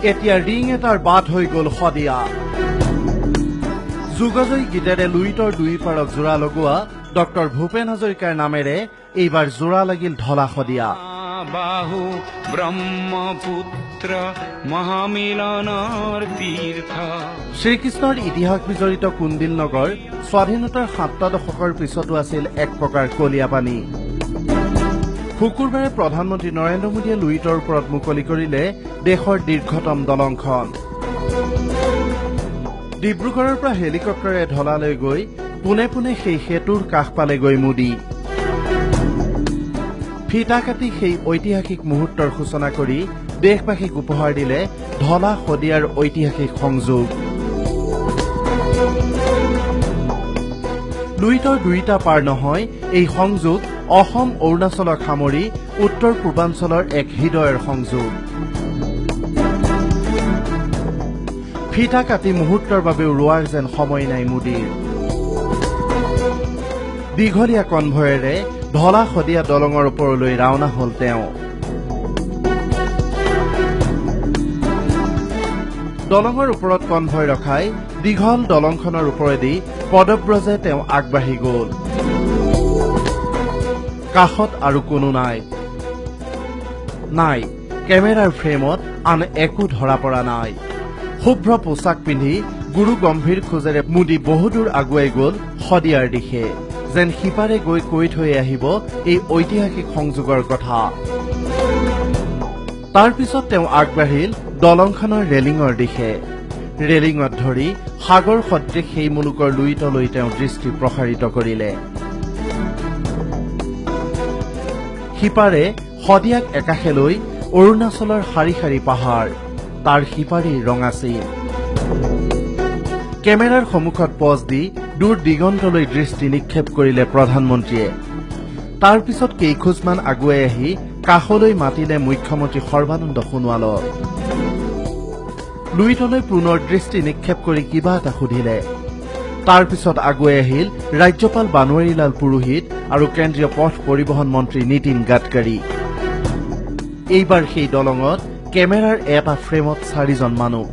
এতিয়া ৰিং এটাৰ বাট হৈ গ'ল শদিয়া। যুগজয়ী গীতেৰে লুইতৰ দুই পাৰক জোৰা লগোৱা ডক্টৰ ভূপেন হাজৰিকাৰ নামেৰে এইবাৰ জোৰা লাগিল ঢলা শদিয়া। বাহু ব্ৰহ্মপুত্ৰ মহামিলনৰ তীৰ্থ। শ্ৰীকৃষ্ণৰ ইতিহাস বিজড়িত কুন্দিল নগৰ স্বাধীনতাৰ ৭টা দশকৰ পিছতো আছিল এক প্ৰকাৰ কলীয়া পানী। শুকুৰবাৰে প্ৰধানমন্ত্ৰী নৰেন্দ্ৰ মোদীয়ে লুইতৰ ওপৰত মুকলি কৰিলে দেশৰ দীৰ্ঘতম দলংখন। ডিব্ৰুগড়ৰ পৰা হেলিকপ্টাৰে ঢলালৈ গৈ পোনে পোনে সেই সেতুৰ কাষ পালেগৈ মোদী। ফিতা কাটি সেই ঐতিহাসিক মুহূৰ্তৰ সূচনা কৰি দেশবাসীক উপহাৰ দিলে ঢলা শদিয়াৰ ঐতিহাসিক সংযোগ। লুইতৰ দুইটা পাৰ নহয় এই সংযোগ অসম অৰুণাচলক সামৰি উত্তৰ পূৰ্বাঞ্চলৰ এক হৃদয়ৰ সংযোগ। ফিতা কাটি মুহূৰ্তৰ বাবেও ৰোৱাৰ যেন সময় নাই মোদীৰ। দীঘলীয়া কনভয়েৰে ঢলা শদিয়া দলঙৰ ওপৰলৈ ৰাওনা হল তেওঁ। দলঙৰ ওপৰত কনভয় ৰখাই দীঘল দলংখনৰ ওপৰেদি পদব্ৰজে তেওঁ আগবাঢ়ি গল। কাষত আৰু কোনো নাই, কেমেৰাৰ ফ্ৰেমত আন একো ধৰা পৰা নাই। শুভ্ৰ পোছাক পিন্ধি গুৰু গম্ভীৰ খোজেৰে মোদী বহুদূৰ আগুৱাই গল শদিয়াৰ দিশে, যেন সিপাৰে গৈ কৈ থৈ আহিব এই ঐতিহাসিক সংযোগৰ কথা। তাৰ পিছত তেওঁ আগবাঢ়িল দলংখনৰ ৰেলিঙৰ দিশে। ৰেলিঙত ধৰি সাগৰ সদৃশ সেই মুলুকৰ লুইতলৈ তেওঁ দৃষ্টি প্ৰসাৰিত কৰিলে। সিপাৰে শদিয়াক একাষে লৈ অৰুণাচলৰ শাৰী শাৰী পাহাৰ, তাৰ সিপাৰী ৰঙাচিল। কেমেৰাৰ সন্মুখত পজ দি দূৰ দিগন্তলৈ দৃষ্টি নিক্ষেপ কৰিলে প্ৰধানমন্ত্ৰীয়ে। তাৰ পিছত কেইখোজমান আগুৱাই আহি কাষলৈ মাতিলে মুখ্যমন্ত্ৰী সৰ্বানন্দ সোণোৱালক। লুইতলৈ পুনৰ দৃষ্টি নিক্ষেপ কৰি কিবা এটা সুধিলে। তাৰ পিছত আগুৱাই আহিল ৰাজ্যপাল বানোৱাৰীলাল পুৰোহিত আৰু কেন্দ্ৰীয় পথ পৰিবহণ মন্ত্ৰী নীতিন গাডকাৰী। এইবাৰ সেই দলঙত কেমেৰাৰ এটা ফ্ৰেমত 4জন মানুহ।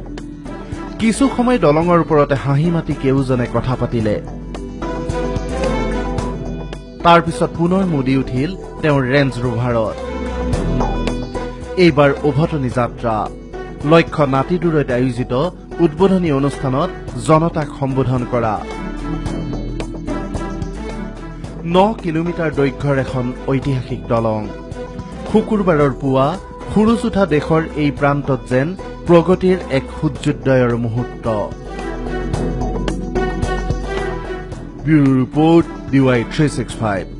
কিছু সময় দলঙৰ ওপৰতে হাঁহি মাতি কেউজনে কথা পাতিলে। তাৰ পিছত পুনৰ মোদী উঠিল তেওঁৰ ৰেঞ্জ ৰোভাৰত। এইবাৰ উভতনি যাত্ৰা। লক্ষ্য নাতিদূৰৈত আয়োজিত উদ্বোধনী অনুষ্ঠানত জনতাক সম্বোধন কৰা। 9 কিলোমিটাৰ দৈৰ্ঘ্যৰ এখন ঐতিহাসিক দলং। শুকুৰবাৰৰ পুৱা খুৰুজ উঠা দেশৰ এই প্ৰান্তত যেন প্ৰগতিৰ এক সূৰ্যোদয়ৰ মুহূৰ্ত। Bureau report DY365।